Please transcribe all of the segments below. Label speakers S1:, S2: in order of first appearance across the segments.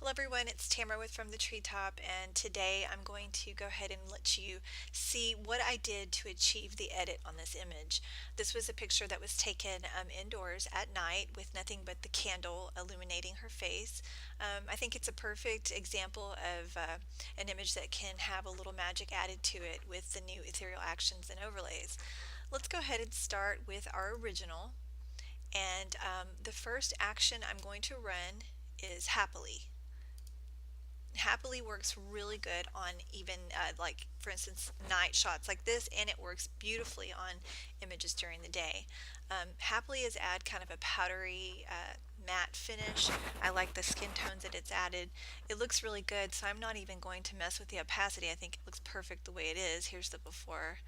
S1: Hello everyone, it's Tamara with From the Treetop, and today I'm going to go ahead and let you see what I did to achieve the edit on this image. This was a picture that was taken indoors at night with nothing but the candle illuminating her face. I think it's a perfect example of an image that can have a little magic added to it with the new ethereal actions and overlays. Let's go ahead and start with our original, and the first action I'm going to run is happily. Happily works really good on even like for instance night shots like this, and it works beautifully on images during the day. Happily is add kind of a powdery matte finish. I like the skin tones that it's added. It looks really good, so I'm not even going to mess with the opacity. I think it looks perfect the way it is. Here's the before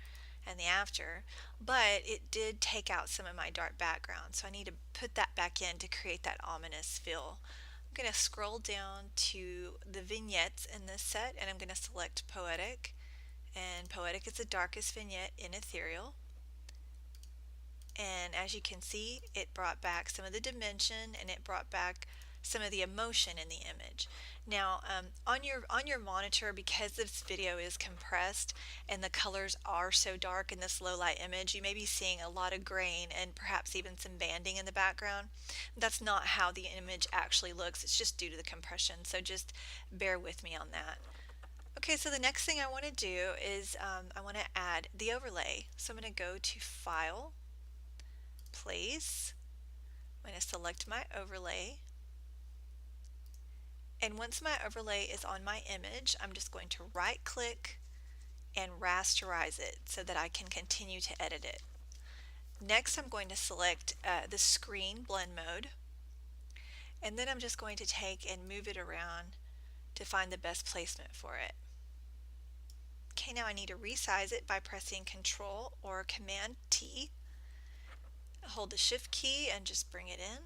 S1: and the after, but it did take out some of my dark background, so I need to put that back in to create that ominous feel. I'm going to scroll down to the vignettes in this set, and I'm going to select Poetic, and Poetic is the darkest vignette in Ethereal. And as you can see, it brought back some of the dimension, and it brought back some of the emotion in the image. Now on your monitor, because this video is compressed and the colors are so dark in this low light image, you may be seeing a lot of grain and perhaps even some banding in the background. That's not how the image actually looks. It's just due to the compression, so just bear with me on that. Okay, so the next thing I want to do is I want to add the overlay. So I'm going to go to File, Place. I'm going to select my overlay, and once my overlay is on my image, I'm just going to right click and rasterize it so that I can continue to edit it. Next, I'm going to select the screen blend mode, and then I'm just going to take and move it around to find the best placement for it. Okay, now I need to resize it by pressing Control or Command T. Hold the Shift key and just bring it in.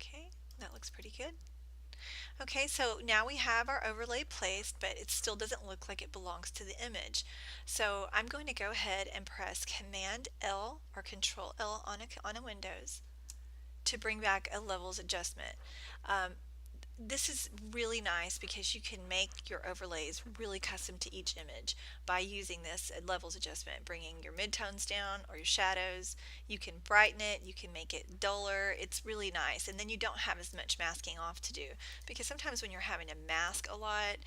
S1: Okay, that looks pretty good. Okay, so now we have our overlay placed, but it still doesn't look like it belongs to the image. So I'm going to go ahead and press Command L or Control L on a Windows to bring back a levels adjustment. This is really nice because you can make your overlays really custom to each image by using this levels adjustment, bringing your midtones down or your shadows. You can brighten it, you can make it duller. It's really nice, and then you don't have as much masking off to do, because sometimes when you're having to mask a lot,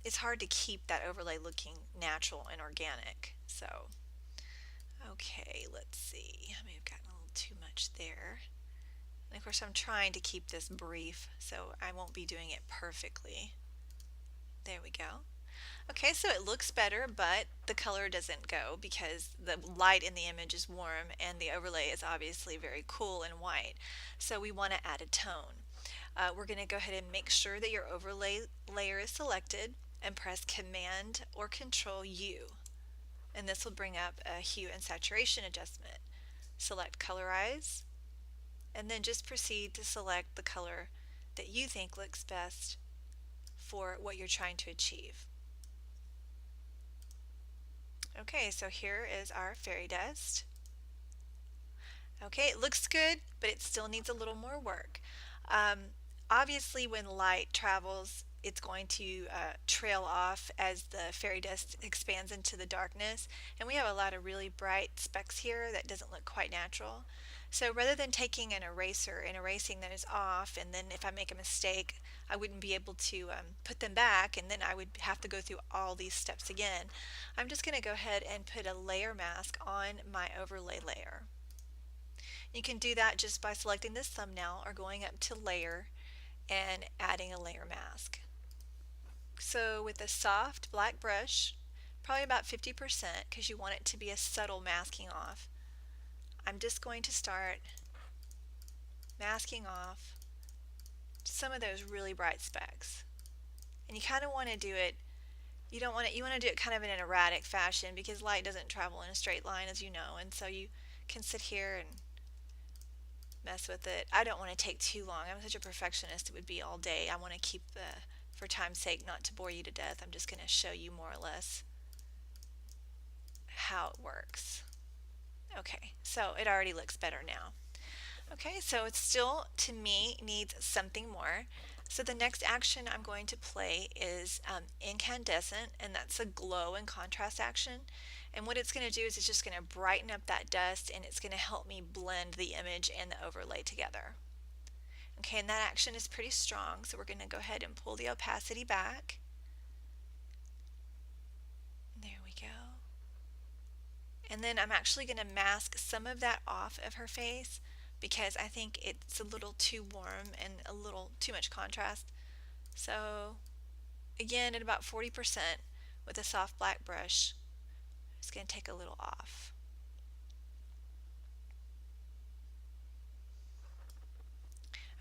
S1: it's hard to keep that overlay looking natural and organic. So okay, let's see, I may have gotten a little too much there. And of course I'm trying to keep this brief, so I won't be doing it perfectly. There we go. Okay, so it looks better, but the color doesn't go because the light in the image is warm and the overlay is obviously very cool and white. So we want to add a tone. We're going to go ahead and make sure that your overlay layer is selected and press Command or Control U. And this will bring up a hue and saturation adjustment. Select Colorize, and then just proceed to select the color that you think looks best for what you're trying to achieve. Okay, so here is our fairy dust. Okay, it looks good, but it still needs a little more work. Obviously, when light travels, it's going to trail off as the fairy dust expands into the darkness, and we have a lot of really bright specks here that doesn't look quite natural. So rather than taking an eraser and erasing those off, and then if I make a mistake I wouldn't be able to put them back, and then I would have to go through all these steps again, I'm just going to go ahead and put a layer mask on my overlay layer. You can do that just by selecting this thumbnail or going up to Layer and adding a layer mask. So with a soft black brush, probably about 50% because you want it to be a subtle masking off, I'm just going to start masking off some of those really bright specks. And you kind of want to do it, you want to do it kind of in an erratic fashion because light doesn't travel in a straight line, as you know, and so you can sit here and mess with it. I don't want to take too long. I'm such a perfectionist, it would be all day. I want to keep for time's sake, not to bore you to death, I'm just going to show you more or less how it works. Okay, so it already looks better now. Okay, so it still, to me, needs something more. So the next action I'm going to play is incandescent, and that's a glow and contrast action. And what it's going to do is it's just going to brighten up that dust, and it's going to help me blend the image and the overlay together. Okay, and that action is pretty strong, so we're going to go ahead and pull the opacity back. There we go. And then I'm actually going to mask some of that off of her face because I think it's a little too warm and a little too much contrast. So again, at about 40% with a soft black brush, I'm just going to take a little off.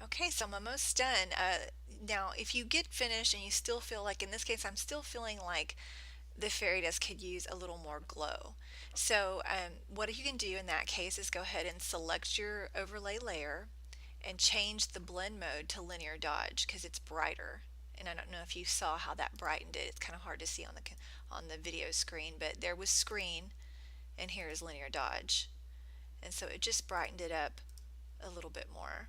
S1: Okay, so I'm almost done. Now, if you get finished and you still feel like, in this case, I'm still feeling like the fairy dust could use a little more glow. So what you can do in that case is go ahead and select your overlay layer and change the blend mode to linear dodge because it's brighter. And I don't know if you saw how that brightened it. It's kind of hard to see on the video screen, but there was screen and here is linear dodge. And so it just brightened it up a little bit more.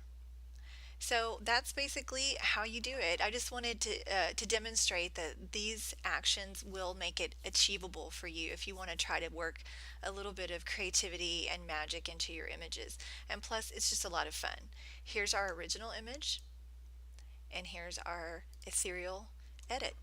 S1: So that's basically how you do it. I just wanted to demonstrate that these actions will make it achievable for you if you want to try to work a little bit of creativity and magic into your images. And plus, it's just a lot of fun. Here's our original image, and here's our ethereal edit.